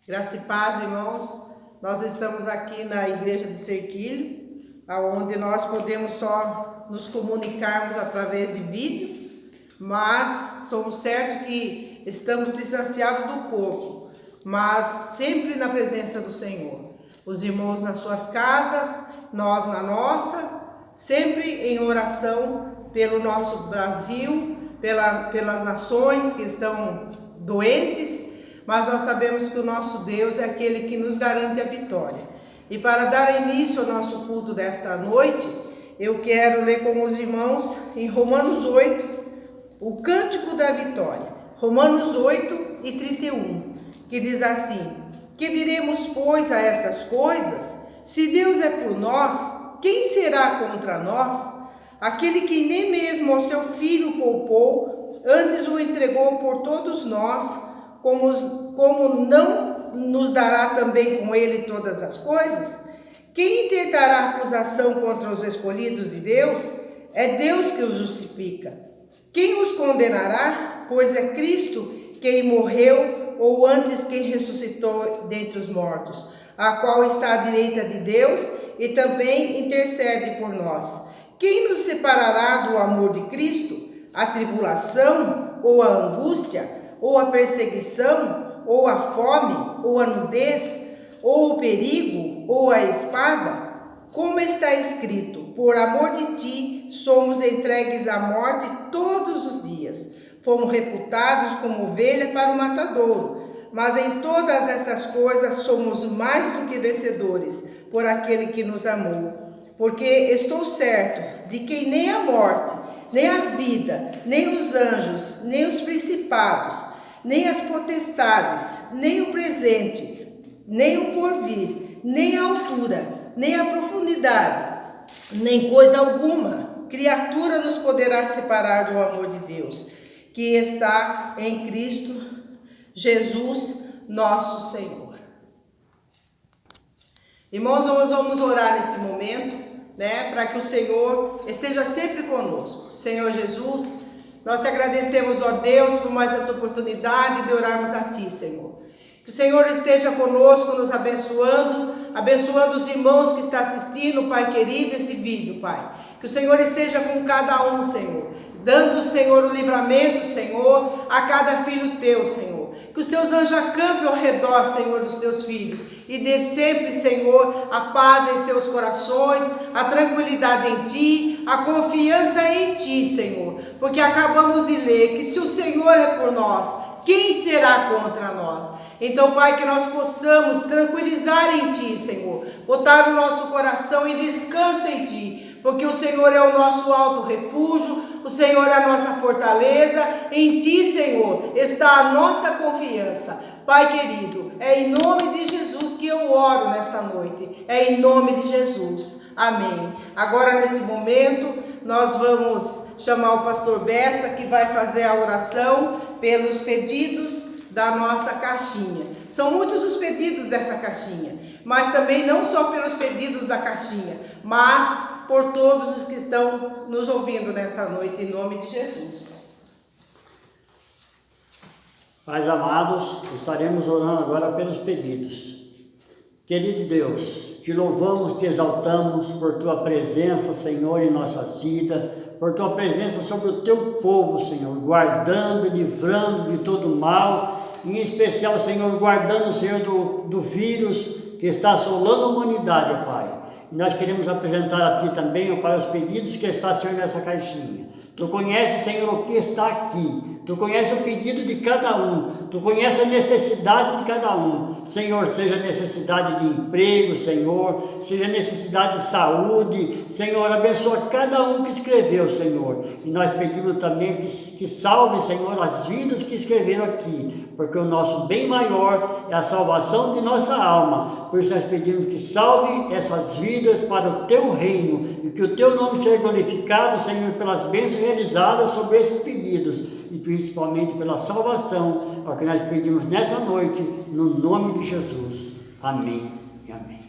Graça e paz, irmãos. Nós estamos aqui na igreja de Serquilho, onde nós podemos só nos comunicarmos através de vídeo, mas somos certos que estamos distanciados do corpo, mas sempre na presença do Senhor. Os irmãos nas suas casas, nós na nossa, sempre em oração pelo nosso Brasil, pelas nações que estão doentes, mas nós sabemos que o nosso Deus é aquele que nos garante a vitória. E para dar início ao nosso culto desta noite, eu quero ler com os irmãos em Romanos 8, o Cântico da Vitória. Romanos 8 e 31, que diz assim: Que diremos, pois, a essas coisas? Se Deus é por nós, quem será contra nós? Aquele que nem mesmo ao seu Filho poupou, antes o entregou por todos nós, como não nos dará também com ele todas as coisas? Quem intentará acusação contra os escolhidos de Deus? É Deus que os justifica. Quem os condenará? Pois é Cristo quem morreu, ou antes quem ressuscitou dentre os mortos, a qual está à direita de Deus e também intercede por nós. Quem nos separará do amor de Cristo? A tribulação, ou a angústia, ou a perseguição, ou a fome, ou a nudez, ou o perigo, ou a espada? Como está escrito: por amor de ti somos entregues à morte todos os dias. Fomos reputados como ovelha para o matadouro. Mas em todas essas coisas somos mais do que vencedores, por aquele que nos amou. Porque estou certo de que nem a morte, nem a vida, nem os anjos, nem os principados, nem as potestades, nem o presente, nem o porvir, nem a altura, nem a profundidade, nem coisa alguma, criatura nos poderá separar do amor de Deus, que está em Cristo Jesus, nosso Senhor. Irmãos, nós vamos orar neste momento, para que o Senhor esteja sempre conosco. Senhor Jesus, nós te agradecemos, ó Deus, por mais essa oportunidade de orarmos a Ti, Senhor. Que o Senhor esteja conosco, nos abençoando, abençoando os irmãos que estão assistindo, Pai querido, esse vídeo, Pai. Que o Senhor esteja com cada um, Senhor, dando, Senhor, o livramento, Senhor, a cada filho Teu, Senhor. Que os Teus anjos acampem ao redor, Senhor, dos Teus filhos e dê sempre, Senhor, a paz em seus corações, a tranquilidade em Ti, a confiança em Ti, Senhor. Porque acabamos de ler que se o Senhor é por nós, quem será contra nós? Então, Pai, que nós possamos tranquilizar em Ti, Senhor, botar o nosso coração em descanso em Ti, porque o Senhor é o nosso alto refúgio, o Senhor é a nossa fortaleza, em Ti, Senhor, está a nossa confiança. Pai querido, é em nome de Jesus que eu oro nesta noite, é em nome de Jesus, amém. Agora, nesse momento, nós vamos chamar o pastor Bessa, que vai fazer a oração pelos pedidos da nossa caixinha. São muitos os pedidos dessa caixinha, mas também não só pelos pedidos da caixinha, mas por todos os que estão nos ouvindo nesta noite, em nome de Jesus. Pais amados, estaremos orando agora pelos pedidos. Querido Deus, te louvamos, te exaltamos por tua presença, Senhor, em nossas vidas, por tua presença sobre o teu povo, Senhor, guardando e livrando de todo mal, em especial, Senhor, guardando, Senhor, do vírus que está assolando a humanidade, Pai. E nós queremos apresentar a Ti também, ó Pai, os pedidos que está, Senhor, nessa caixinha. Tu conheces, Senhor, o que está aqui. Tu conheces o pedido de cada um. Tu conheces a necessidade de cada um. Senhor, seja necessidade de emprego, Senhor, seja necessidade de saúde. Senhor, abençoa cada um que escreveu, Senhor. E nós pedimos também que salve, Senhor, as vidas que escreveram aqui, porque o nosso bem maior é a salvação de nossa alma. Por isso nós pedimos que salve essas vidas para o Teu reino e que o Teu nome seja glorificado, Senhor, pelas bênçãos realizadas sobre esses pedidos e principalmente pela salvação, é o que nós pedimos nessa noite, no nome de Jesus. Amém e amém.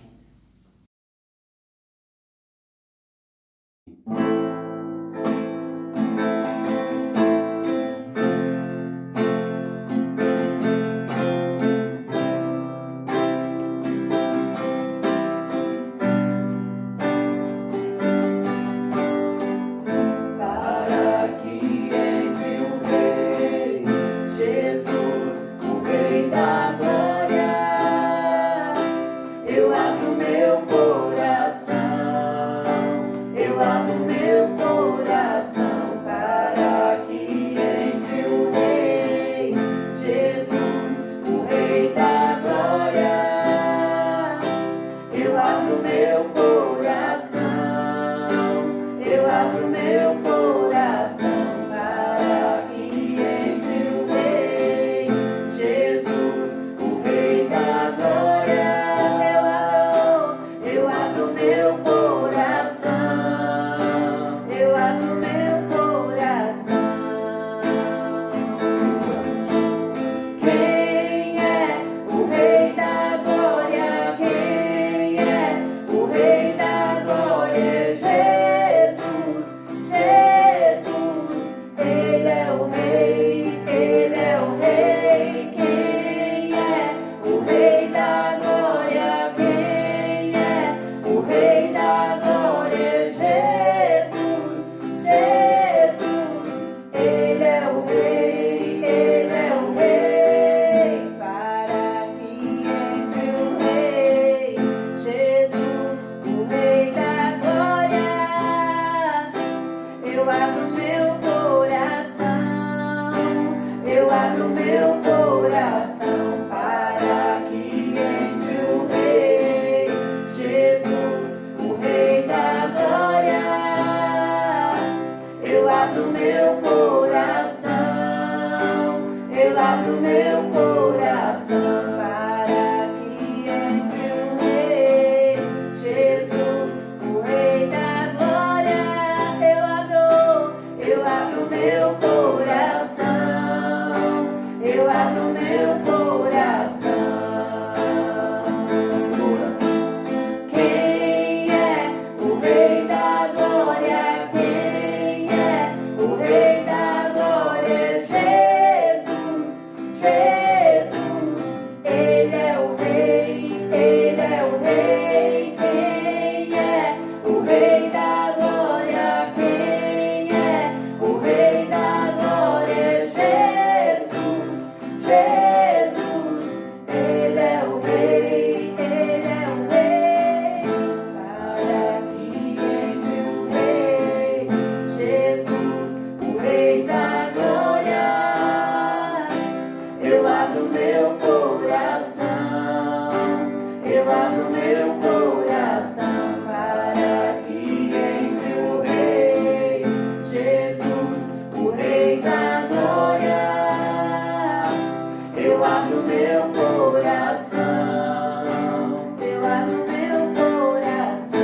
abro meu coração, eu abro meu coração para que entre o Rei Jesus, o Rei da glória. Eu abro meu coração, eu abro meu coração para que entre o Rei Jesus, o Rei da glória. Eu abro meu coração, eu abro meu coração. Quem é o Rei da glória? Quem é o Rei da glória? Jesus, Jesus, Ele é o Rei, Ele é o Rei. Quem é o Rei da glória? Quem é o Rei da glória? Jesus, Jesus, Ele é o Rei, Ele é o Rei. Para que entre o Rei Jesus, o Rei da glória. Eu abro meu coração, eu abro meu coração para que entre o Rei Jesus, o Rei da glória. Eu abro meu coração, eu abro meu coração.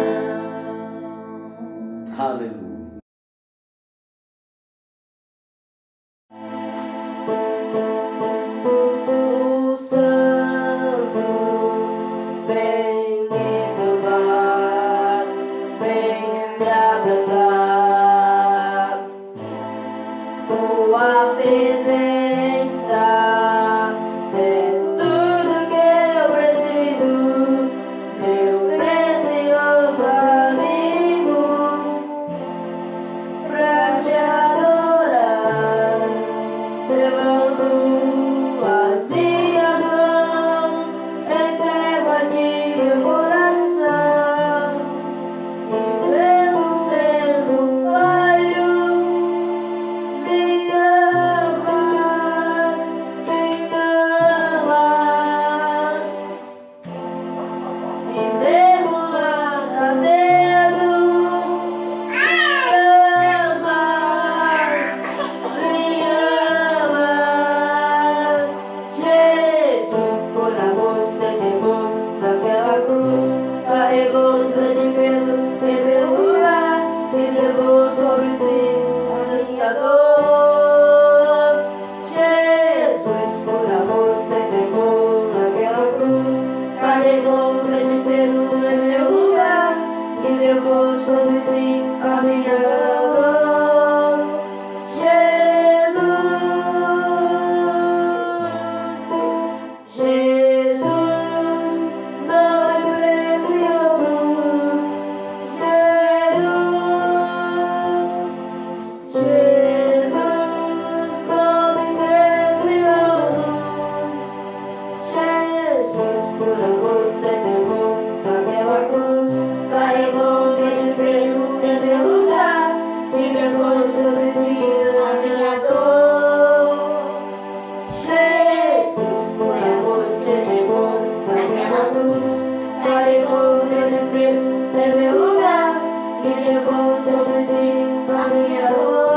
Aleluia. O Santo vem me tocar, vem me abraçar. Tua presença é tudo que eu preciso, meu precioso amigo, pra te adorar. Levanto as minhas mãos, entrego a ti meu coração, e mesmo sendo falho, me amas, me amas. E mesmo nada tendo, me amas. Jesus, por amor, se entregou naquela cruz, carregou um grande peso em meu lugar e levou sobre si a minha dor. Jesus, por amor, se entregou naquela cruz, carregou um grande peso em meu lugar e levou sobre si a minha dor. Jesus, nome precioso. Jesus, nome precioso. Jesus, por amor, se entregou naquela cruz, carregou um grande peso em meu lugar e levou sobre si a minha dor. Jesus, por amor, se entregou naquela cruz, carregou um grande peso em meu lugar e levou sobre si a minha dor.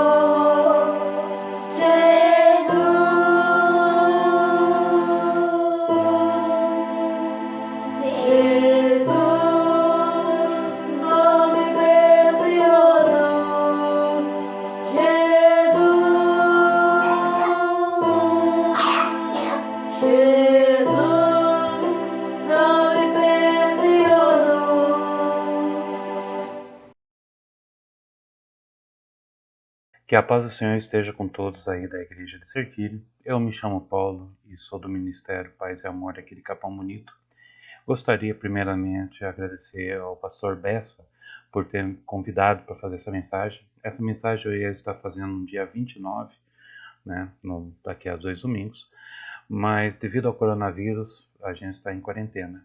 Jesus, nome precioso. Jesus, nome precioso. Que a paz do Senhor esteja com todos aí da Igreja de Serquilho. Eu me chamo Paulo e sou do Ministério Paz e Amor aqui de Capão Bonito. Gostaria primeiramente de agradecer ao pastor Bessa por ter me convidado para fazer essa mensagem. Essa mensagem eu ia estar fazendo no dia 29, né, daqui a 2 domingos, mas devido ao coronavírus a gente está em quarentena.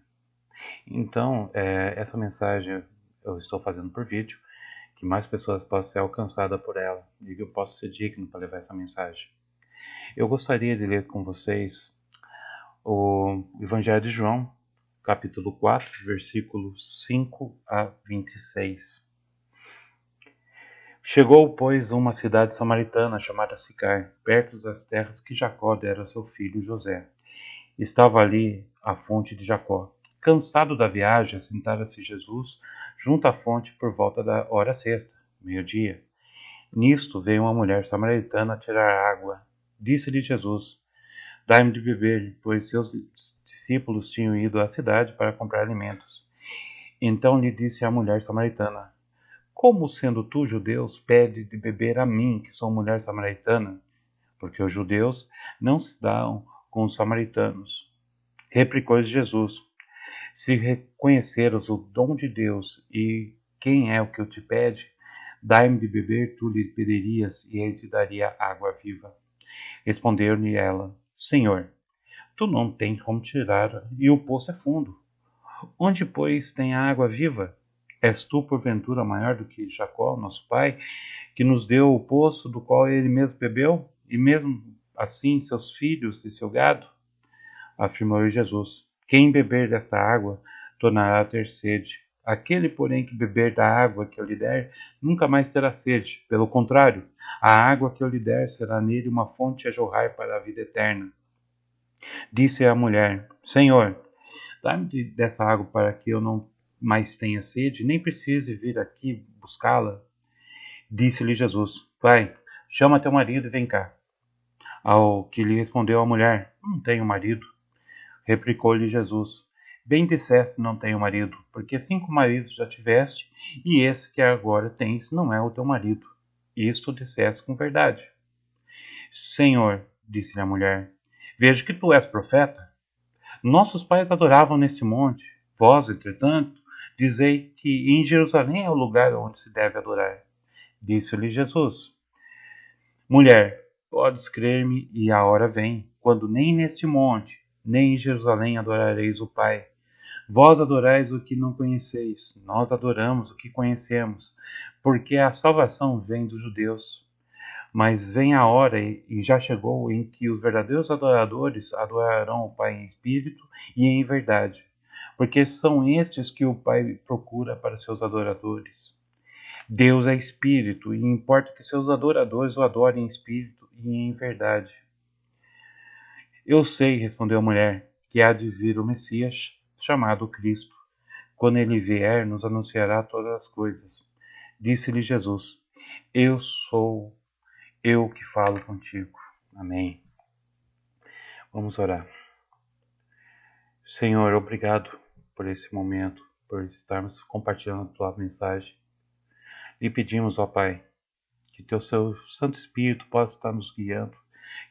Então, essa mensagem eu estou fazendo por vídeo que mais pessoas possam ser alcançadas por ela e que eu possa ser digno para levar essa mensagem. Eu gostaria de ler com vocês o Evangelho de João, capítulo 4, versículos 5 a 26. Chegou, pois, a uma cidade samaritana chamada Sicar, perto das terras que Jacó dera a seu filho José. Estava ali a fonte de Jacó. Cansado da viagem, assentara-se Jesus junto à fonte por volta da hora sexta, meio-dia. Nisto veio uma mulher samaritana tirar água. Disse-lhe Jesus: Dai-me de beber, pois seus discípulos tinham ido à cidade para comprar alimentos. Então lhe disse a mulher samaritana: Como, sendo tu judeus, pede de beber a mim, que sou mulher samaritana? Porque os judeus não se dão com os samaritanos. Replicou-lhes Jesus: Se reconheceres o dom de Deus e quem é o que o te pede, dai-me de beber, tu lhe pedirias, e ele te daria água viva. Respondeu-lhe ela: Senhor, tu não tens como tirar, e o poço é fundo. Onde, pois, tem a água viva? És tu, porventura, maior do que Jacó, nosso pai, que nos deu o poço do qual ele mesmo bebeu, e mesmo assim seus filhos e seu gado? Afirmou Jesus: Quem beber desta água tornará a ter sede. Aquele, porém, que beber da água que eu lhe der, nunca mais terá sede. Pelo contrário, a água que eu lhe der será nele uma fonte a jorrar para a vida eterna. Disse a mulher: Senhor, dá-me dessa água para que eu não mais tenha sede, nem precise vir aqui buscá-la. Disse-lhe Jesus: Vai, chama teu marido e vem cá. Ao que lhe respondeu a mulher: Não tenho marido. Replicou-lhe Jesus: Bem disseste, não tenho marido, porque 5 maridos já tiveste, e esse que agora tens não é o teu marido. Isto disseste com verdade. Senhor, disse-lhe a mulher, vejo que tu és profeta. Nossos pais adoravam neste monte. Vós, entretanto, dizei que em Jerusalém é o lugar onde se deve adorar. Disse-lhe Jesus: Mulher, podes crer-me, e a hora vem, quando nem neste monte, nem em Jerusalém adorareis o Pai. Vós adorais o que não conheceis, nós adoramos o que conhecemos, porque a salvação vem dos judeus. Mas vem a hora, e já chegou, em que os verdadeiros adoradores adorarão o Pai em espírito e em verdade, porque são estes que o Pai procura para seus adoradores. Deus é espírito, e importa que seus adoradores o adorem em espírito e em verdade. Eu sei, respondeu a mulher, que há de vir o Messias, chamado Cristo. Quando ele vier, nos anunciará todas as coisas. Disse-lhe Jesus: Eu sou eu que falo contigo. Amém. Vamos orar. Senhor, obrigado por esse momento, por estarmos compartilhando a tua mensagem. E pedimos, ó Pai, que teu seu Santo Espírito possa estar nos guiando,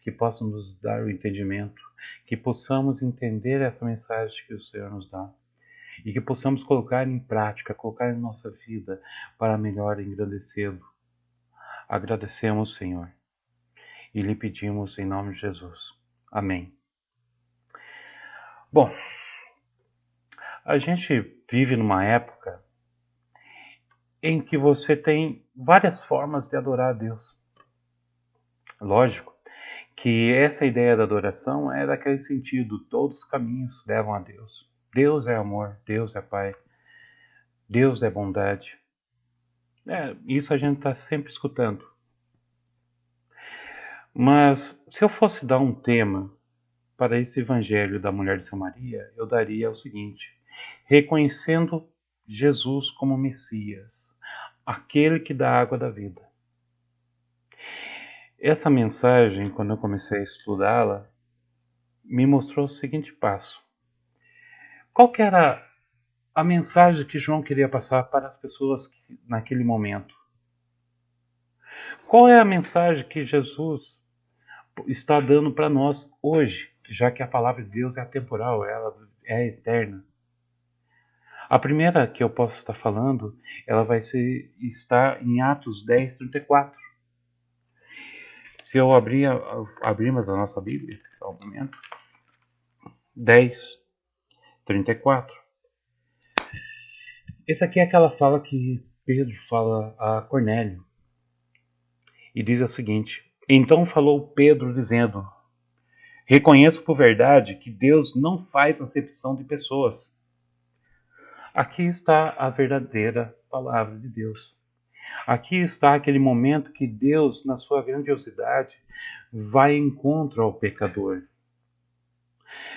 que possa nos dar o entendimento, que possamos entender essa mensagem que o Senhor nos dá e que possamos colocar em prática, colocar em nossa vida para melhor engrandecê-lo. Agradecemos, Senhor, e lhe pedimos em nome de Jesus. Amém. Bom, a gente vive numa época em que você tem várias formas de adorar a Deus. Lógico que essa ideia da adoração é daquele sentido, todos os caminhos levam a Deus. Deus é amor, Deus é Pai, Deus é bondade. Isso a gente está sempre escutando. Mas se eu fosse dar um tema para esse evangelho da mulher de Samaria, eu daria o seguinte: reconhecendo Jesus como Messias, aquele que dá a água da vida. Essa mensagem, quando eu comecei a estudá-la, me mostrou o seguinte passo. Qual que era a mensagem que João queria passar para as pessoas naquele momento? Qual é a mensagem que Jesus está dando para nós hoje, já que a palavra de Deus é atemporal, ela é eterna? A primeira que eu posso estar falando, ela vai estar em Atos 10, 34. Se eu abrirmos a nossa Bíblia, só um momento. 10, 34. Essa aqui é aquela fala que Pedro fala a Cornélio e diz o seguinte: então falou Pedro dizendo: reconheço por verdade que Deus não faz acepção de pessoas. Aqui está a verdadeira palavra de Deus. Aqui está aquele momento que Deus, na sua grandiosidade, vai em encontro ao pecador.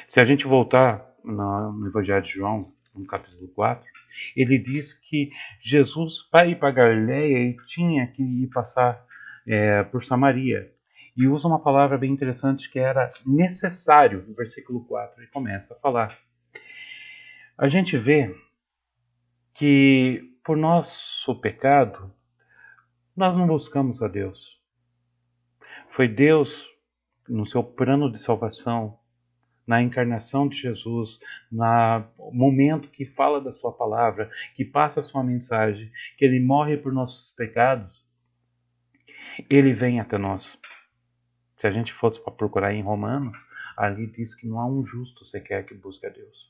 Se a gente voltar no Evangelho de João, no capítulo 4, ele diz que Jesus, para ir para Galileia, ele tinha que ir passar por Samaria. E usa uma palavra bem interessante que era necessário. No versículo 4 ele começa a falar. A gente vê que por nosso pecado, nós não buscamos a Deus. Foi Deus, no seu plano de salvação, na encarnação de Jesus, no momento que fala da sua palavra, que passa a sua mensagem, que ele morre por nossos pecados, ele vem até nós. Se a gente fosse para procurar em Romanos, ali diz que não há um justo sequer que busque a Deus.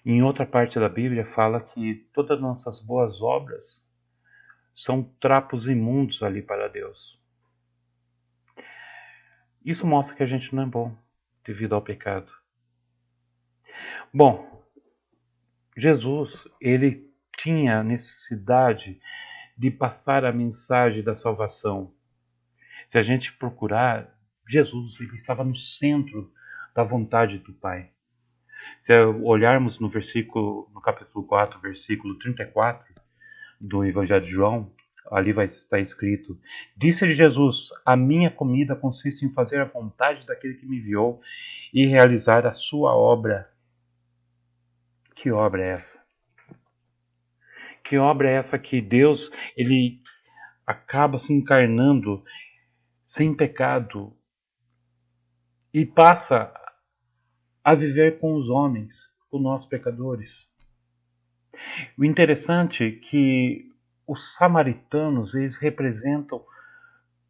Em outra parte da Bíblia fala que todas as nossas boas obras são trapos imundos ali para Deus. Isso mostra que a gente não é bom devido ao pecado. Bom, Jesus, ele tinha necessidade de passar a mensagem da salvação. Se a gente procurar, Jesus, ele estava no centro da vontade do Pai. Se olharmos no capítulo 4, versículo 34 do Evangelho de João, ali vai estar escrito: disse-lhe Jesus, a minha comida consiste em fazer a vontade daquele que me enviou e realizar a sua obra. Que obra é essa? Que obra é essa que Deus, ele acaba se encarnando sem pecado e passa a viver com os homens, com nós pecadores? O interessante é que os samaritanos, eles representam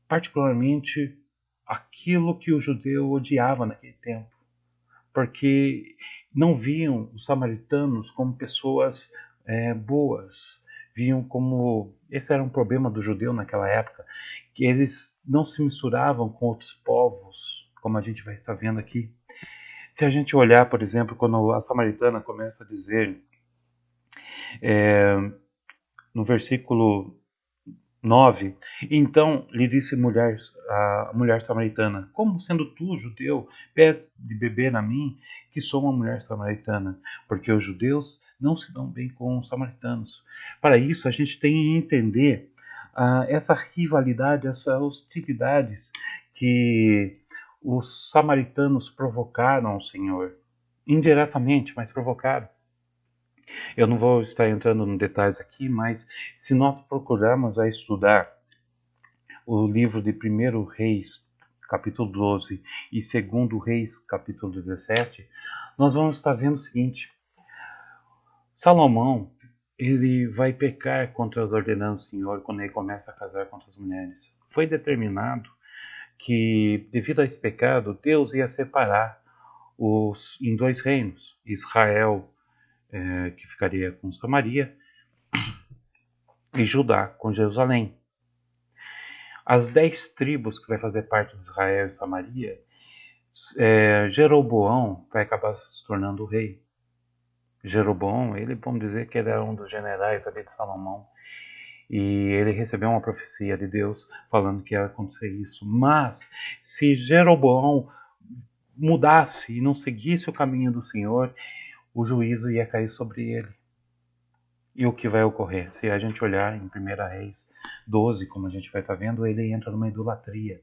particularmente aquilo que o judeu odiava naquele tempo, porque não viam os samaritanos como pessoas boas, viam como... Esse era um problema do judeu naquela época, que eles não se misturavam com outros povos, como a gente vai estar vendo aqui. Se a gente olhar, por exemplo, quando a samaritana começa a dizer, no versículo 9, então lhe disse a mulher samaritana: como sendo tu, judeu, pedes de beber a mim, que sou uma mulher samaritana? Porque os judeus não se dão bem com os samaritanos. Para isso, a gente tem que entender essa rivalidade, essas hostilidades que os samaritanos provocaram ao Senhor. Indiretamente, mas provocaram. Eu não vou estar entrando em detalhes aqui, mas se nós procurarmos a estudar o livro de 1 Reis, capítulo 12, e 2 Reis, capítulo 17, nós vamos estar vendo o seguinte: Salomão, ele vai pecar contra as ordenanças do Senhor quando ele começa a casar com outras mulheres. Foi determinado que, devido a esse pecado, Deus ia separar em 2 reinos: Israel, que ficaria com Samaria, e Judá com Jerusalém. As 10 tribos que vai fazer parte de Israel e Samaria, Jeroboão vai acabar se tornando o rei. Jeroboão, vamos dizer que ele era um dos generais ali de Salomão, e ele recebeu uma profecia de Deus falando que ia acontecer isso. Mas se Jeroboão mudasse e não seguisse o caminho do Senhor, o juízo ia cair sobre ele. E o que vai ocorrer? Se a gente olhar em 1 Reis 12, como a gente vai estar vendo, ele entra numa idolatria.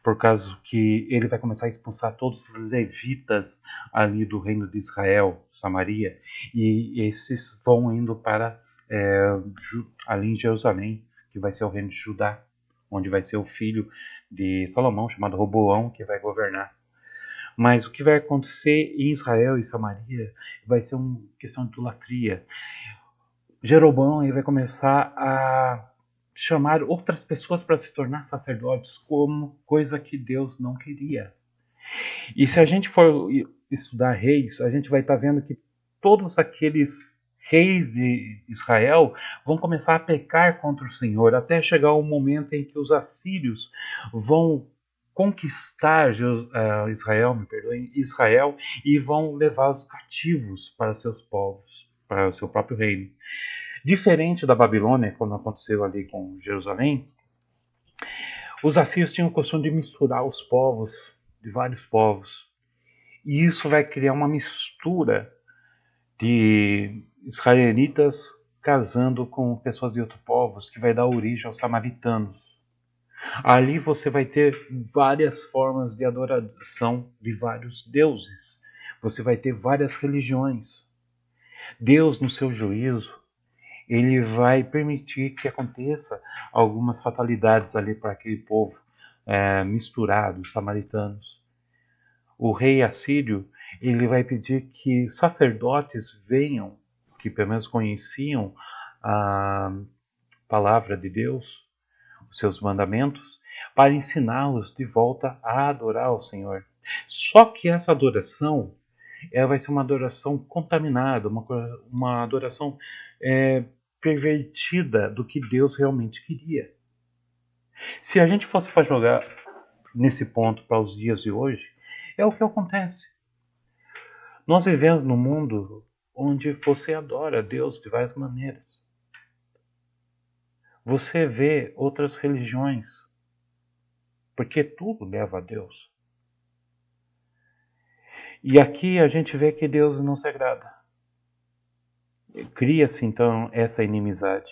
Por causa que ele vai começar a expulsar todos os levitas ali do reino de Israel, Samaria, e esses vão indo para ali em Jerusalém, que vai ser o reino de Judá, onde vai ser o filho de Salomão, chamado Roboão, que vai governar. Mas o que vai acontecer em Israel e Samaria vai ser uma questão de idolatria. Jeroboão vai começar a chamar outras pessoas para se tornar sacerdotes, como coisa que Deus não queria. E se a gente for estudar reis, a gente vai estar vendo que todos aqueles reis de Israel vão começar a pecar contra o Senhor, até chegar o momento em que os assírios vão conquistar Israel, me perdoem, Israel, e vão levar os cativos para seus povos, para o seu próprio reino. Diferente da Babilônia, quando aconteceu ali com Jerusalém, os assírios tinham o costume de misturar os povos, de vários povos. E isso vai criar uma mistura de israelitas casando com pessoas de outros povos, que vai dar origem aos samaritanos. Ali você vai ter várias formas de adoração de vários deuses. Você vai ter várias religiões. Deus, no seu juízo, ele vai permitir que aconteça algumas fatalidades ali para aquele povo misturado, os samaritanos. O rei assírio, ele vai pedir que sacerdotes venham, que pelo menos conheciam a palavra de Deus, os seus mandamentos, para ensiná-los de volta a adorar ao Senhor. Só que essa adoração, ela vai ser uma adoração contaminada, uma adoração pervertida do que Deus realmente queria. Se a gente fosse para jogar nesse ponto para os dias de hoje, é o que acontece. Nós vivemos num mundo onde você adora a Deus de várias maneiras. Você vê outras religiões, porque tudo leva a Deus. E aqui a gente vê que Deus não se agrada. Cria-se então essa inimizade.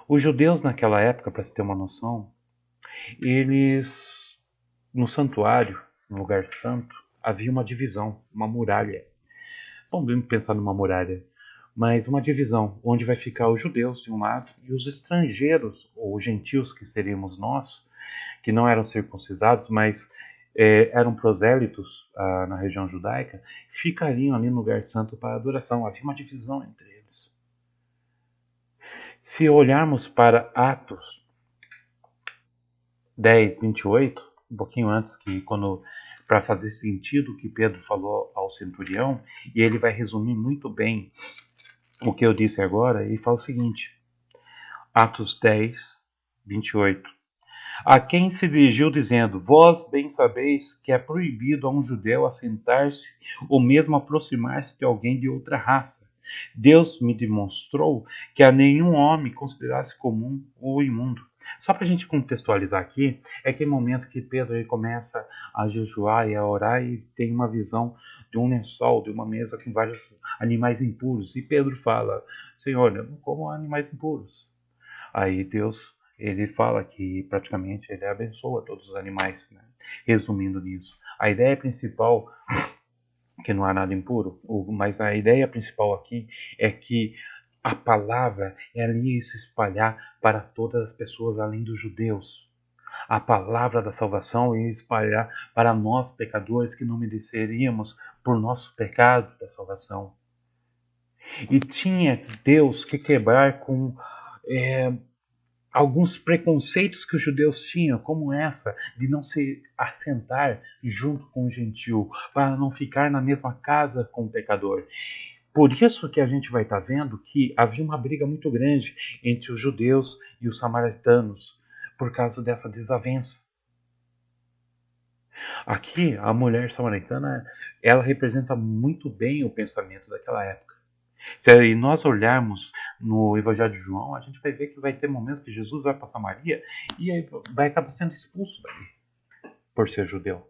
Os judeus naquela época, para se ter uma noção, eles, no santuário, no lugar santo, havia uma divisão, uma muralha. Vamos pensar numa muralha, mas uma divisão, onde vai ficar os judeus de um lado e os estrangeiros, ou os gentios que seríamos nós, que não eram circuncisados, mas eram prosélitos na região judaica, ficariam ali no lugar santo para adoração. Havia uma divisão entre eles. Se olharmos para Atos 10, 28, um pouquinho antes, que para fazer sentido o que Pedro falou ao centurião, e ele vai resumir muito bem o que eu disse agora, e fala o seguinte, Atos 10, 28. A quem se dirigiu dizendo, vós bem sabeis que é proibido a um judeu assentar-se ou mesmo aproximar-se de alguém de outra raça. Deus me demonstrou que a nenhum homem considerasse comum ou imundo. Só para a gente contextualizar aqui, é aquele momento que Pedro ele começa a jejuar e a orar e tem uma visão de um lençol, de uma mesa com vários animais impuros. E Pedro fala, Senhor, eu não como animais impuros. Aí Deus, ele fala que praticamente ele abençoa todos os animais, né? Resumindo nisso. A ideia principal, que não há nada impuro, mas a ideia principal aqui é que a palavra ela ia se espalhar para todas as pessoas além dos judeus. A palavra da salvação ia espalhar para nós pecadores que não mereceríamos por nosso pecado da salvação. E tinha Deus que quebrar com alguns preconceitos que os judeus tinham, como essa de não se assentar junto com o gentio, para não ficar na mesma casa com o pecador. Por isso que a gente vai estar vendo que havia uma briga muito grande entre os judeus e os samaritanos, por causa dessa desavença. Aqui, a mulher samaritana, ela representa muito bem o pensamento daquela época. Se nós olharmos no Evangelho de João, a gente vai ver que vai ter momentos que Jesus vai para Samaria e aí vai acabar sendo expulso dali, por ser judeu,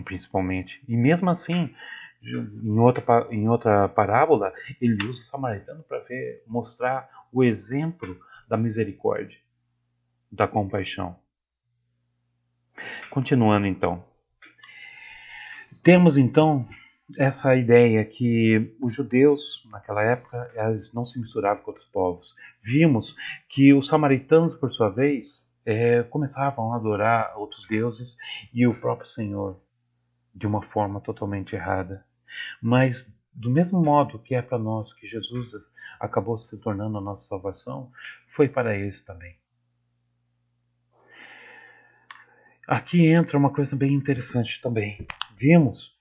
principalmente. E mesmo assim, em outra parábola, ele usa o samaritano para mostrar o exemplo da misericórdia, da compaixão. Continuando então. Temos então essa ideia que os judeus, naquela época, eles não se misturavam com outros povos. Vimos que os samaritanos, por sua vez, começavam a adorar outros deuses e o próprio Senhor de uma forma totalmente errada. Mas, do mesmo modo que é para nós que Jesus acabou se tornando a nossa salvação, foi para eles também. Aqui entra uma coisa bem interessante também. Vimos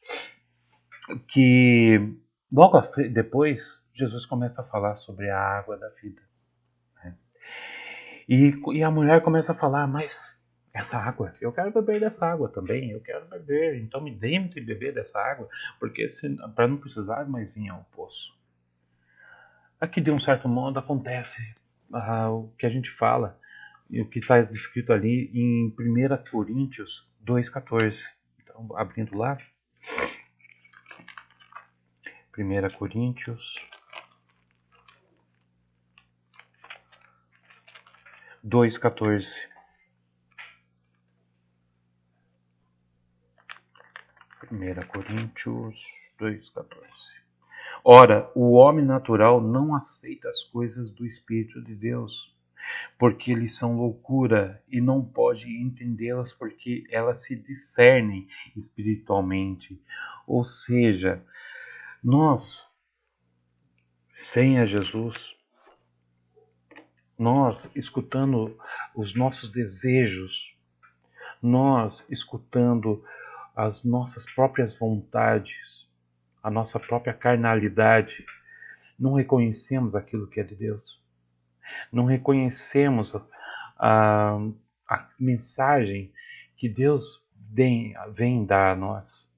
que Logo depois, Jesus começa a falar sobre a água da vida. Né? E a mulher começa a falar, mas essa água, eu quero beber dessa água também, eu quero beber, então me dê-me beber dessa água, porque para não precisar mais vir ao poço. Aqui, de um certo modo, acontece o que a gente fala, e o que está descrito ali em 1 Coríntios 2,14. Então, abrindo lá. 1 Coríntios 2,14. 1 Coríntios 2,14. Ora, o homem natural não aceita as coisas do Espírito de Deus, porque eles são loucura e não pode entendê-las porque elas se discernem espiritualmente. Ou seja, nós, sem a Jesus, nós escutando os nossos desejos, nós escutando as nossas próprias vontades, a nossa própria carnalidade, não reconhecemos aquilo que é de Deus. Não reconhecemos a mensagem que Deus vem dar a nós.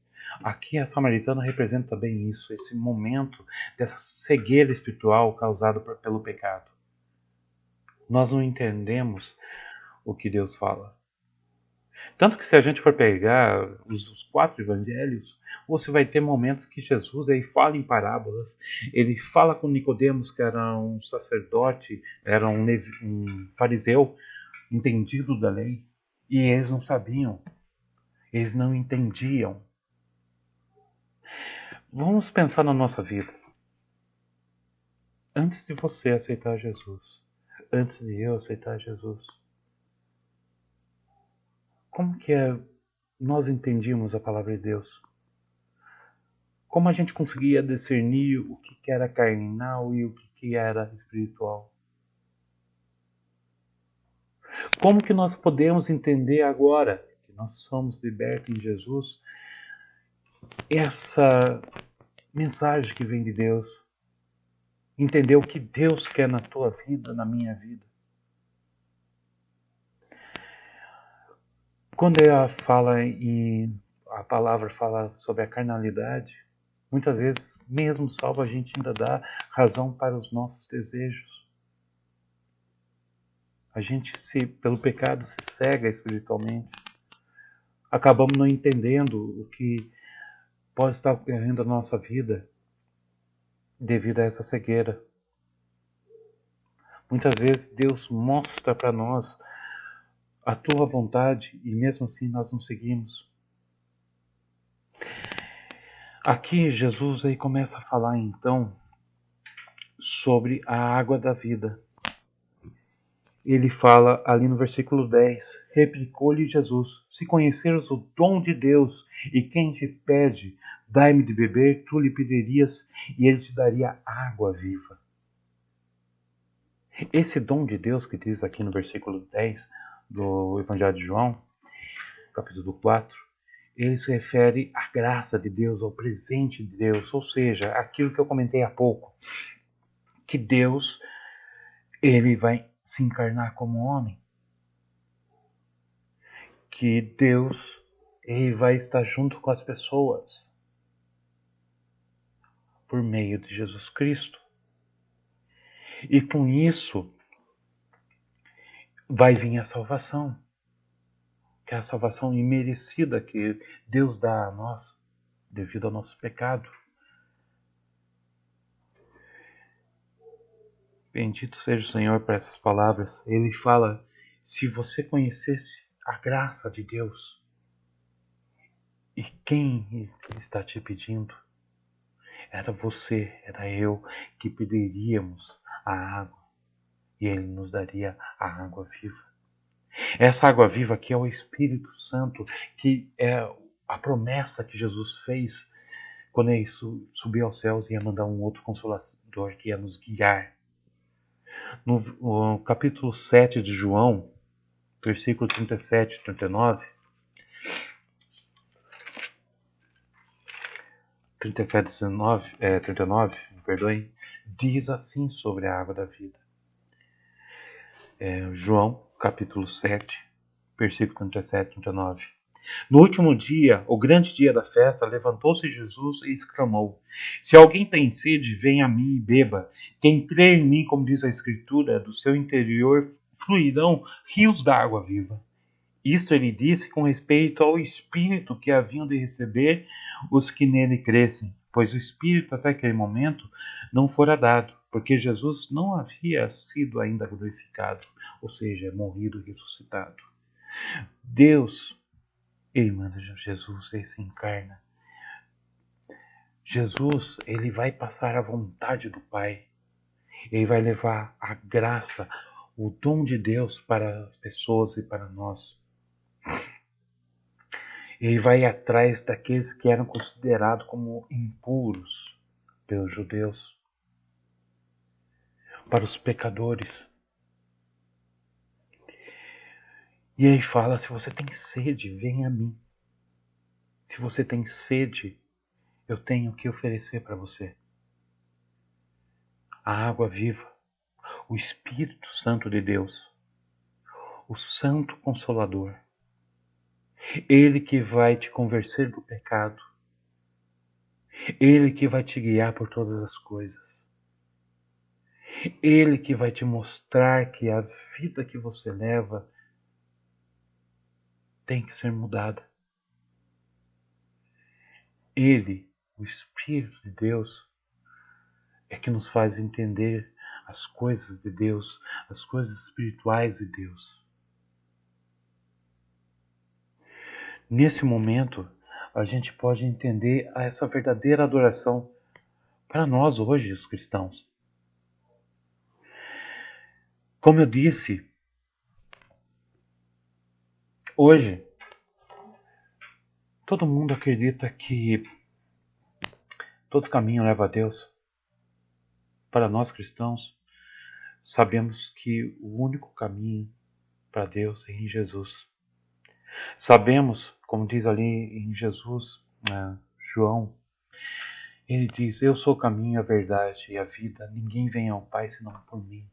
Aqui a samaritana representa bem isso, esse momento dessa cegueira espiritual causada pelo pecado. Nós não entendemos o que Deus fala. Tanto que se a gente for pegar os 4 evangelhos, você vai ter momentos que Jesus aí fala em parábolas. Ele fala com Nicodemos, que era um sacerdote, era um fariseu, entendido da lei. E eles não sabiam, eles não entendiam. Vamos pensar na nossa vida. Antes de você aceitar Jesus, antes de eu aceitar Jesus, como que nós entendíamos a palavra de Deus? Como a gente conseguia discernir o que era carnal e o que era espiritual? Como que nós podemos entender agora que nós somos libertos em Jesus essa mensagem que vem de Deus? Entender o que Deus quer na tua vida, na minha vida? Quando a palavra fala sobre a carnalidade, muitas vezes, mesmo salvo, a gente ainda dá razão para os nossos desejos. A gente, pelo pecado, se cega espiritualmente. Acabamos não entendendo o que pode estar ocorrendo na nossa vida devido a essa cegueira. Muitas vezes Deus mostra para nós a tua vontade e mesmo assim nós não seguimos. Aqui Jesus aí começa a falar então sobre a água da vida. Ele fala ali no versículo 10, replicou-lhe Jesus, se conheceres o dom de Deus e quem te pede, dai-me de beber, tu lhe pedirias e ele te daria água viva. Esse dom de Deus que diz aqui no versículo 10 do Evangelho de João, capítulo 4, ele se refere à graça de Deus, ao presente de Deus, ou seja, aquilo que eu comentei há pouco, que Deus, ele vai se encarnar como homem, que Deus, ele vai estar junto com as pessoas por meio de Jesus Cristo. E com isso vai vir a salvação, que é a salvação imerecida que Deus dá a nós devido ao nosso pecado. Bendito seja o Senhor por essas palavras. Ele fala, se você conhecesse a graça de Deus e quem está te pedindo, era você, era eu que pediríamos a água e Ele nos daria a água viva. Essa água viva aqui é o Espírito Santo, que é a promessa que Jesus fez quando Ele subiu aos céus e ia mandar um outro Consolador que ia nos guiar. No capítulo 7 de João, versículo 37 e 39, 37, 39, me perdoem, diz assim sobre a água da vida. João, capítulo 7, versículo 37 e 39. No último dia, o grande dia da festa, levantou-se Jesus e exclamou: Se alguém tem sede, venha a mim e beba. Quem crê em mim, como diz a Escritura, do seu interior fluirão rios d'água viva. Isto ele disse com respeito ao Espírito que haviam de receber os que nele crescem, pois o Espírito até aquele momento não fora dado, porque Jesus não havia sido ainda glorificado, ou seja, morrido e ressuscitado. Deus, ele manda Jesus, ele se encarna. Jesus, ele vai passar a vontade do Pai. Ele vai levar a graça, o dom de Deus para as pessoas e para nós. Ele vai atrás daqueles que eram considerados como impuros pelos judeus, para os pecadores. E ele fala: se você tem sede, venha a mim. Se você tem sede, eu tenho o que oferecer para você. A água viva, o Espírito Santo de Deus, o Santo Consolador. Ele que vai te convencer do pecado. Ele que vai te guiar por todas as coisas. Ele que vai te mostrar que a vida que você leva tem que ser mudada. Ele, o Espírito de Deus, é que nos faz entender as coisas de Deus, as coisas espirituais de Deus. Nesse momento, a gente pode entender essa verdadeira adoração para nós hoje, os cristãos. Como eu disse, hoje, todo mundo acredita que todos os caminhos levam a Deus. Para nós cristãos, sabemos que o único caminho para Deus é em Jesus. Sabemos, como diz ali em Jesus, João, ele diz: eu sou o caminho, a verdade e a vida. Ninguém vem ao Pai senão por mim.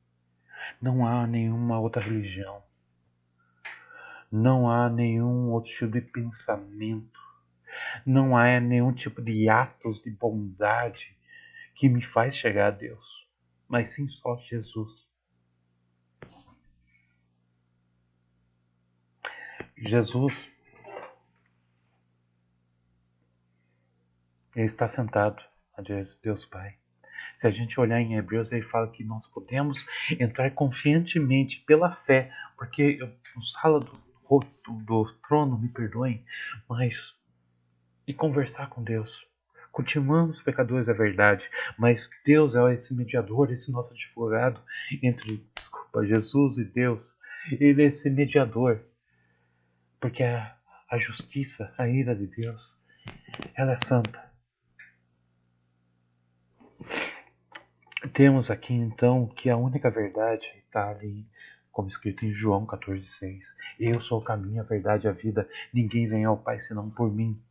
Não há nenhuma outra religião. Não há nenhum outro tipo de pensamento. Não há nenhum tipo de atos de bondade que me faz chegar a Deus. Mas sim só Jesus. Jesus, ele está sentado à direita de Deus Pai. Se a gente olhar em Hebreus, ele fala que nós podemos entrar confiantemente pela fé, porque nos fala do trono, me perdoem, mas e conversar com Deus. Continuamos pecadores, é verdade, mas Deus é esse mediador, esse nosso advogado entre, Jesus e Deus. Ele é esse mediador, porque a justiça, a ira de Deus, ela é santa. Temos aqui então que a única verdade está ali, como escrito em João 14,6. Eu sou o caminho, a verdade e a vida. Ninguém vem ao Pai senão por mim.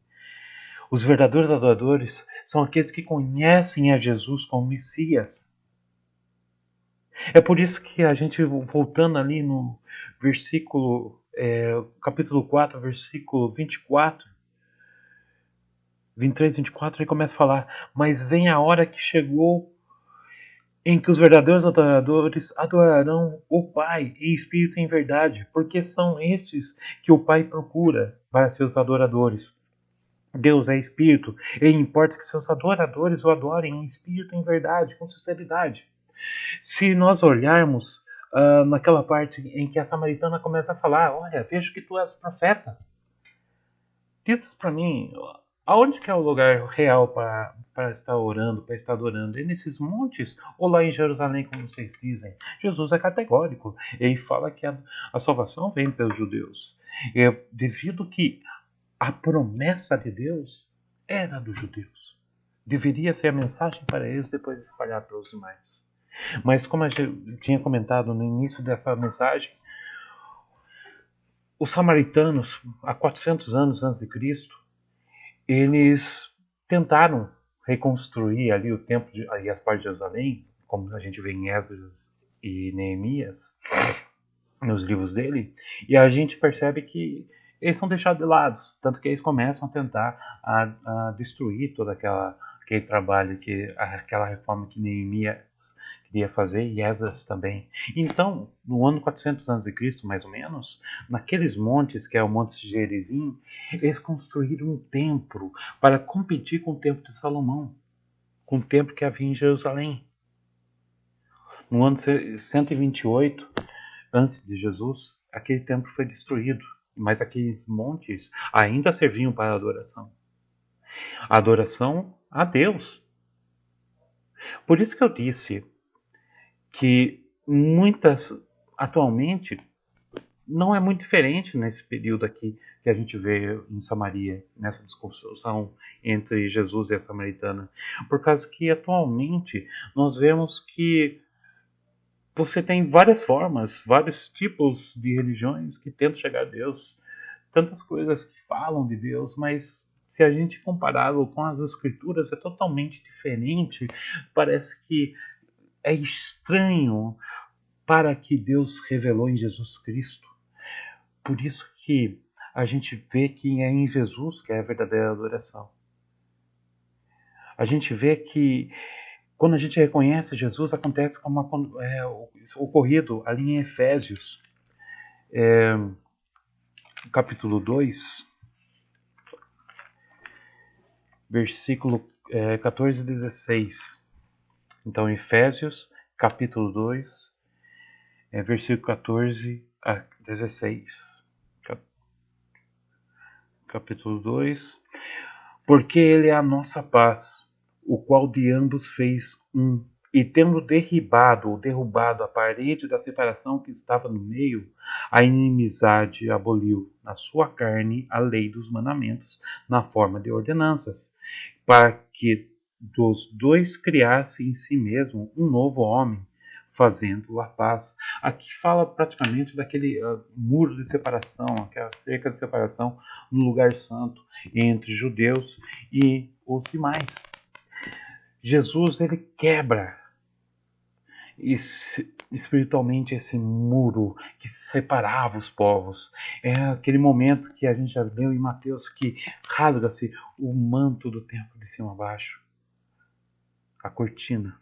Os verdadeiros adoradores são aqueles que conhecem a Jesus como Messias. É por isso que a gente, voltando ali no versículo, capítulo 4, versículo 24, 23, 24, ele começa a falar: mas vem a hora que chegou em que os verdadeiros adoradores adorarão o Pai em espírito e em verdade, porque são estes que o Pai procura para seus adoradores. Deus é espírito, e importa que seus adoradores o adorem em espírito e em verdade, com sinceridade. Se nós olharmos naquela parte em que a samaritana começa a falar: olha, vejo que tu és profeta. Diz para mim, aonde que é o lugar real para estar orando, para estar adorando? É nesses montes ou lá em Jerusalém, como vocês dizem? Jesus é categórico. Ele fala que a salvação vem pelos judeus. Devido que a promessa de Deus era dos judeus. Deveria ser a mensagem para eles, depois espalhar para os demais. Mas como a gente tinha comentado no início dessa mensagem, os samaritanos, há 400 anos antes de Cristo, eles tentaram reconstruir ali o templo e as partes de Jerusalém, como a gente vê em Esdras e Neemias, nos livros dele, e a gente percebe que eles são deixados de lado, tanto que eles começam a tentar a destruir todo aquele trabalho, aquela reforma que Neemias queria fazer, e Esdras também. Então, no ano 400 a.C., mais ou menos, naqueles montes, que é o Monte Gerizim, eles construíram um templo para competir com o templo de Salomão, com o templo que havia em Jerusalém. No ano 128 antes de Jesus, aquele templo foi destruído, mas aqueles montes ainda serviam para a adoração. A adoração a Deus. Por isso que eu disse que atualmente, não é muito diferente nesse período aqui que a gente vê em Samaria, nessa discussão entre Jesus e a samaritana. Por causa que atualmente nós vemos que você tem várias formas, vários tipos de religiões que tentam chegar a Deus. Tantas coisas que falam de Deus, mas se a gente compará-lo com as Escrituras é totalmente diferente. Parece que é estranho para que Deus revelou em Jesus Cristo. Por isso que a gente vê que é em Jesus que é a verdadeira adoração. A gente vê que quando a gente reconhece Jesus, acontece como ocorrido ali em Efésios, capítulo 2, versículo 14 e 16. Então, Efésios, capítulo 2, versículo 14 a 16. Capítulo 2. Porque ele é a nossa paz, o qual de ambos fez um, e tendo derrubado a parede da separação que estava no meio, a inimizade aboliu na sua carne a lei dos mandamentos na forma de ordenanças, para que dos dois criasse em si mesmo um novo homem, fazendo a paz. Aqui fala praticamente daquele muro de separação, aquela cerca de separação no lugar santo entre judeus e os demais. Jesus, ele quebra espiritualmente esse muro que separava os povos. É aquele momento que a gente já leu em Mateus, que rasga-se o manto do templo de cima a baixo, a cortina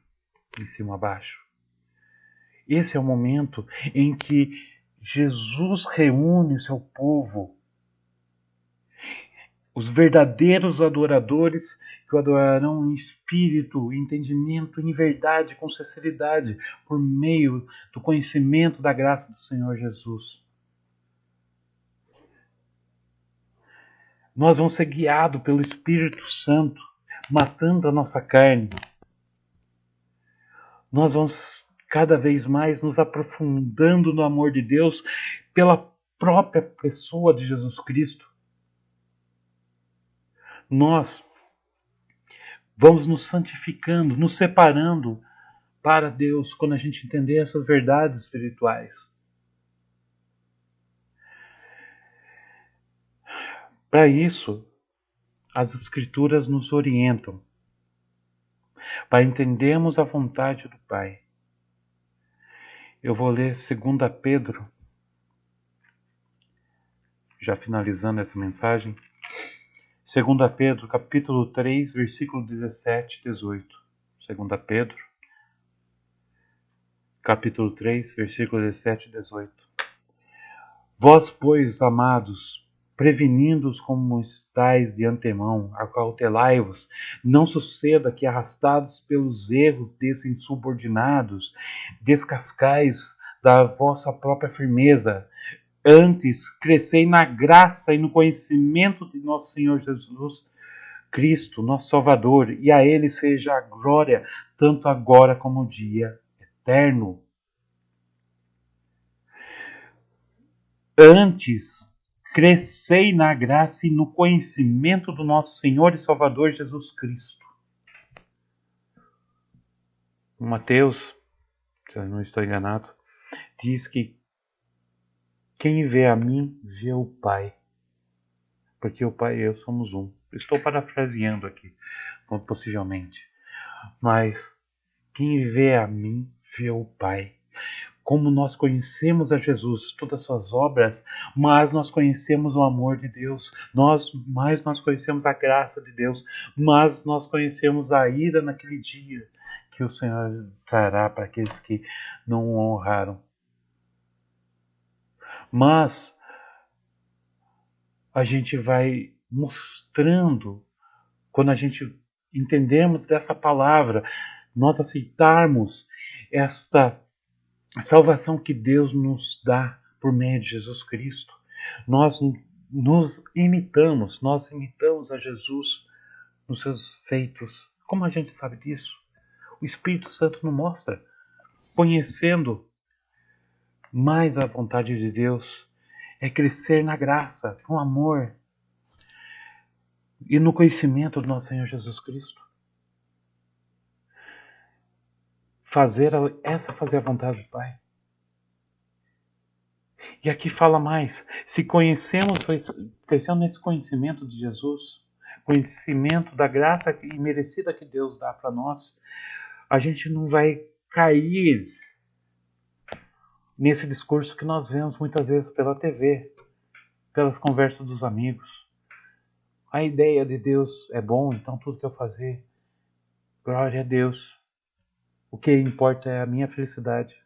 de cima a baixo. Esse é o momento em que Jesus reúne o seu povo, os verdadeiros adoradores que o adorarão em espírito, em entendimento, em verdade, com sinceridade, por meio do conhecimento da graça do Senhor Jesus. Nós vamos ser guiados pelo Espírito Santo, matando a nossa carne. Nós vamos cada vez mais nos aprofundando no amor de Deus pela própria pessoa de Jesus Cristo. Nós vamos nos santificando, nos separando para Deus quando a gente entender essas verdades espirituais. Para isso, as Escrituras nos orientam, para entendermos a vontade do Pai. Eu vou ler 2 Pedro, já finalizando essa mensagem. 2 Pedro, capítulo 3, versículo 17 e 18. 2 Pedro, capítulo 3, versículo 17 e 18. Vós, pois, amados, prevenindo-os como estáis de antemão, acautelai-vos, não suceda que, arrastados pelos erros desses insubordinados, descascais da vossa própria firmeza. Antes, crescei na graça e no conhecimento de nosso Senhor Jesus Cristo, nosso Salvador, e a Ele seja a glória, tanto agora como no dia eterno. Antes, crescei na graça e no conhecimento do nosso Senhor e Salvador Jesus Cristo. Mateus, se eu não estou enganado, diz que quem vê a mim, vê o Pai. Porque o Pai e eu somos um. Estou parafraseando aqui, possivelmente. Mas quem vê a mim, vê o Pai. Como nós conhecemos a Jesus, todas as suas obras, mas nós conhecemos o amor de Deus, mais nós conhecemos a graça de Deus, mas nós conhecemos a ira naquele dia que o Senhor trará para aqueles que não o honraram. Mas a gente vai mostrando, quando a gente entendermos dessa palavra, nós aceitarmos esta salvação que Deus nos dá por meio de Jesus Cristo, nós imitamos a Jesus nos seus feitos. Como a gente sabe disso? O Espírito Santo nos mostra, conhecendo mais a vontade de Deus, é crescer na graça, no amor e no conhecimento do nosso Senhor Jesus Cristo. Fazer a vontade do Pai. E aqui fala mais, se conhecemos, crescendo nesse conhecimento de Jesus, conhecimento da graça imerecida que Deus dá para nós, a gente não vai cair nesse discurso que nós vemos muitas vezes pela TV, pelas conversas dos amigos. A ideia de Deus é bom, então tudo que eu fazer, glória a Deus. O que importa é a minha felicidade.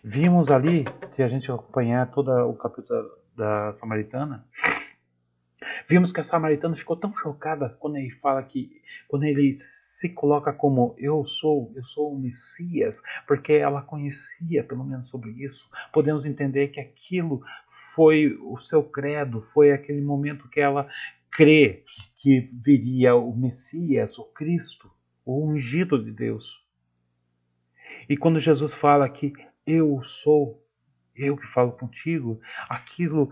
Vimos ali, se a gente acompanhar todo o capítulo da Samaritana, vimos que a Samaritana ficou tão chocada quando ele fala que, quando ele se coloca como eu sou o Messias, porque ela conhecia pelo menos sobre isso. Podemos entender que aquilo foi o seu credo, foi aquele momento que ela crê que viria o Messias, o Cristo, o ungido de Deus. E quando Jesus fala que eu sou, eu que falo contigo, aquilo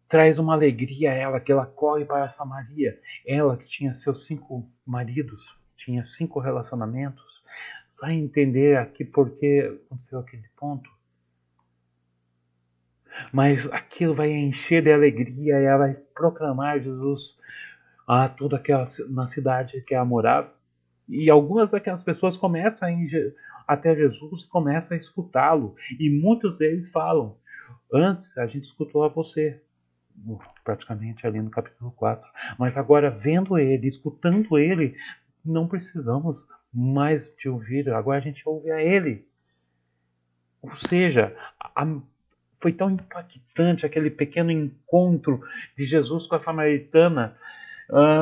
traz uma alegria a ela, que ela corre para Samaria. Ela que tinha seus 5 maridos, tinha 5 relacionamentos, vai entender aqui por que aconteceu aquele ponto. Mas aquilo vai encher de alegria e ela vai proclamar Jesus a toda aquela na cidade que ela morava. E algumas daquelas pessoas começam a ir até Jesus e começam a escutá-lo. E muitos deles falam, antes a gente escutou a você, praticamente ali no capítulo 4. Mas agora vendo ele, escutando ele, não precisamos mais de ouvir, agora a gente ouve a ele. Ou seja, foi tão impactante aquele pequeno encontro de Jesus com a Samaritana,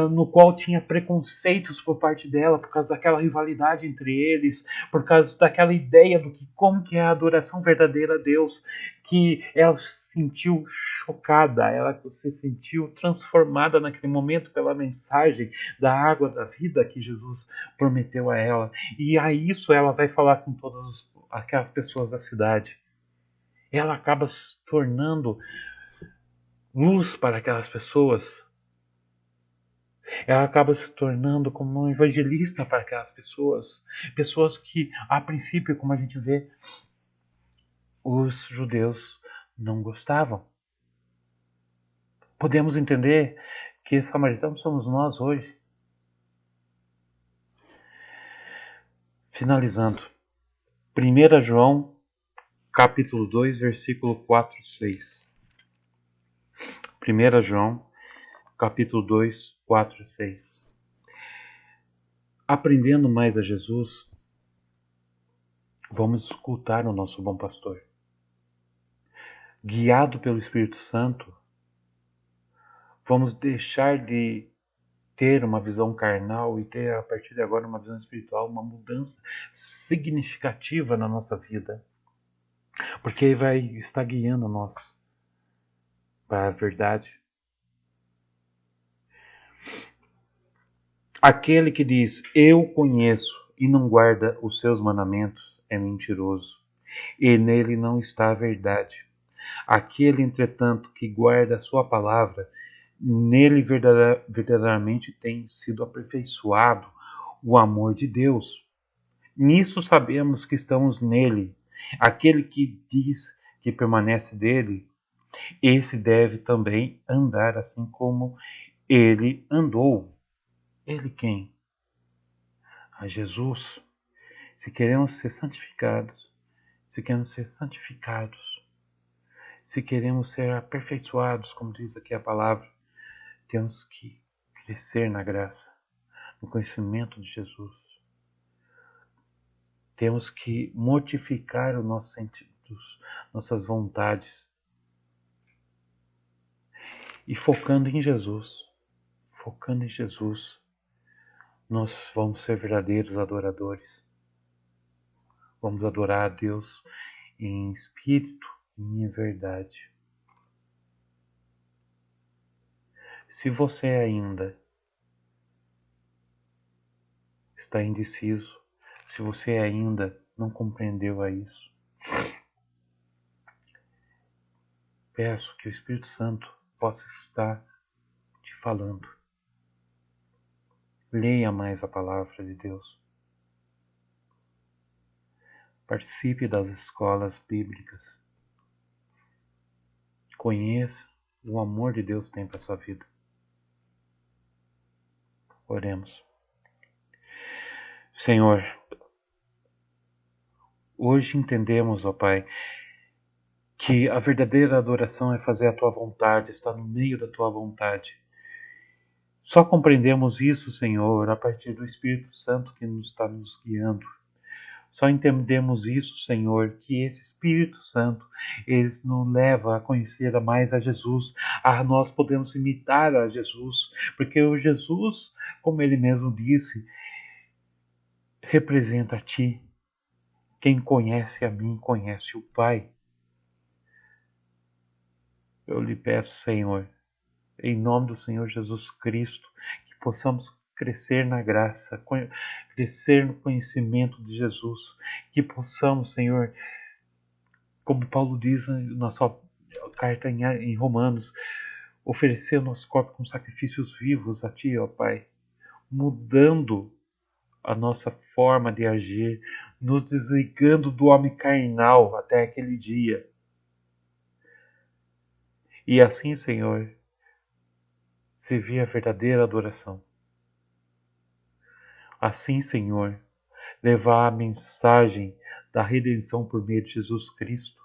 no qual tinha preconceitos por parte dela, por causa daquela rivalidade entre eles, por causa daquela ideia do que como que é a adoração verdadeira a Deus, que ela se sentiu chocada, ela se sentiu transformada naquele momento pela mensagem da água da vida que Jesus prometeu a ela. E a isso ela vai falar com todas aquelas pessoas da cidade. Ela acaba se tornando luz para aquelas pessoas. Ela acaba se tornando como um evangelista para aquelas pessoas. Pessoas que, a princípio, como a gente vê, os judeus não gostavam. Podemos entender que samaritanos somos nós hoje. Finalizando. 1 João, capítulo 2, versículo 4 e 6. 1 João, capítulo 2, 4 e 6. Aprendendo mais a Jesus, vamos escutar o nosso bom pastor. Guiado pelo Espírito Santo, vamos deixar de ter uma visão carnal e ter a partir de agora uma visão espiritual, uma mudança significativa na nossa vida. Porque Ele vai estar guiando nós para a verdade. Aquele que diz, eu conheço e não guarda os seus mandamentos, é mentiroso, e nele não está a verdade. Aquele, entretanto, que guarda a sua palavra, nele verdadeiramente tem sido aperfeiçoado o amor de Deus. Nisso sabemos que estamos nele. Aquele que diz que permanece dele, esse deve também andar assim como ele andou. Ele quem? A Jesus. Se queremos ser santificados, se queremos ser aperfeiçoados, como diz aqui a palavra, temos que crescer na graça, no conhecimento de Jesus. Temos que mortificar os nossos sentidos, nossas vontades. E focando em Jesus, nós vamos ser verdadeiros adoradores. Vamos adorar a Deus em espírito e em verdade. Se você ainda está indeciso, se você ainda não compreendeu a isso, peço que o Espírito Santo possa estar te falando. Leia mais a palavra de Deus. Participe das escolas bíblicas. Conheça o amor de Deus que tem para a sua vida. Oremos. Senhor, hoje entendemos, ó Pai, que a verdadeira adoração é fazer a Tua vontade, estar no meio da Tua vontade. Só compreendemos isso, Senhor, a partir do Espírito Santo que está nos guiando. Só entendemos isso, Senhor, que esse Espírito Santo, ele nos leva a conhecer mais a Jesus, nós podemos imitar a Jesus, porque o Jesus, como ele mesmo disse, representa a Ti. Quem conhece a mim, conhece o Pai. Eu lhe peço, Senhor, em nome do Senhor Jesus Cristo, que possamos crescer na graça, crescer no conhecimento de Jesus, que possamos, Senhor, como Paulo diz na sua carta em Romanos, oferecer o nosso corpo como sacrifícios vivos a Ti, ó Pai, mudando a nossa forma de agir, nos desligando do homem carnal até aquele dia. E assim, Senhor, servir a verdadeira adoração. Assim, Senhor, levar a mensagem da redenção por meio de Jesus Cristo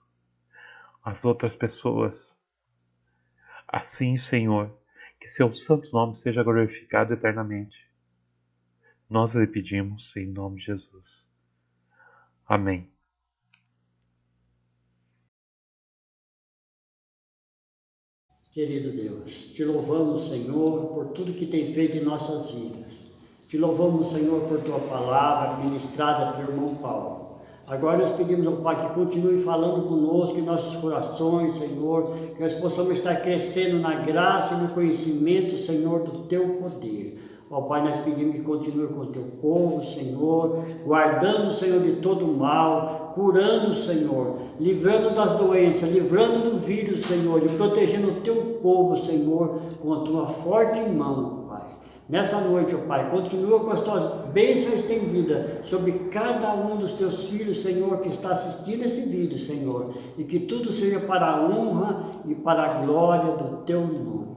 às outras pessoas. Assim, Senhor, que Seu santo nome seja glorificado eternamente. Nós lhe pedimos em nome de Jesus. Amém. Querido Deus, te louvamos, Senhor, por tudo que tem feito em nossas vidas. Te louvamos, Senhor, por Tua palavra ministrada pelo irmão Paulo. Agora nós pedimos ao Pai que continue falando conosco em nossos corações, Senhor, que nós possamos estar crescendo na graça e no conhecimento, Senhor, do Teu poder. Ó Pai, nós pedimos que continue com o Teu povo, Senhor, guardando, Senhor, de todo mal, curando, Senhor, livrando das doenças, livrando do vírus, Senhor, e protegendo o Teu povo, Senhor, com a Tua forte mão, Pai. Nessa noite, ó Pai, continua com as Tuas bênçãos estendidas sobre cada um dos Teus filhos, Senhor, que está assistindo esse vídeo, Senhor, e que tudo seja para a honra e para a glória do Teu nome.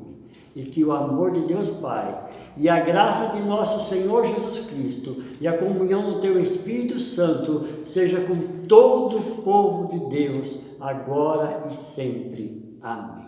E que o amor de Deus Pai, e a graça de nosso Senhor Jesus Cristo, e a comunhão do Teu Espírito Santo, seja com todo o povo de Deus, agora e sempre. Amém.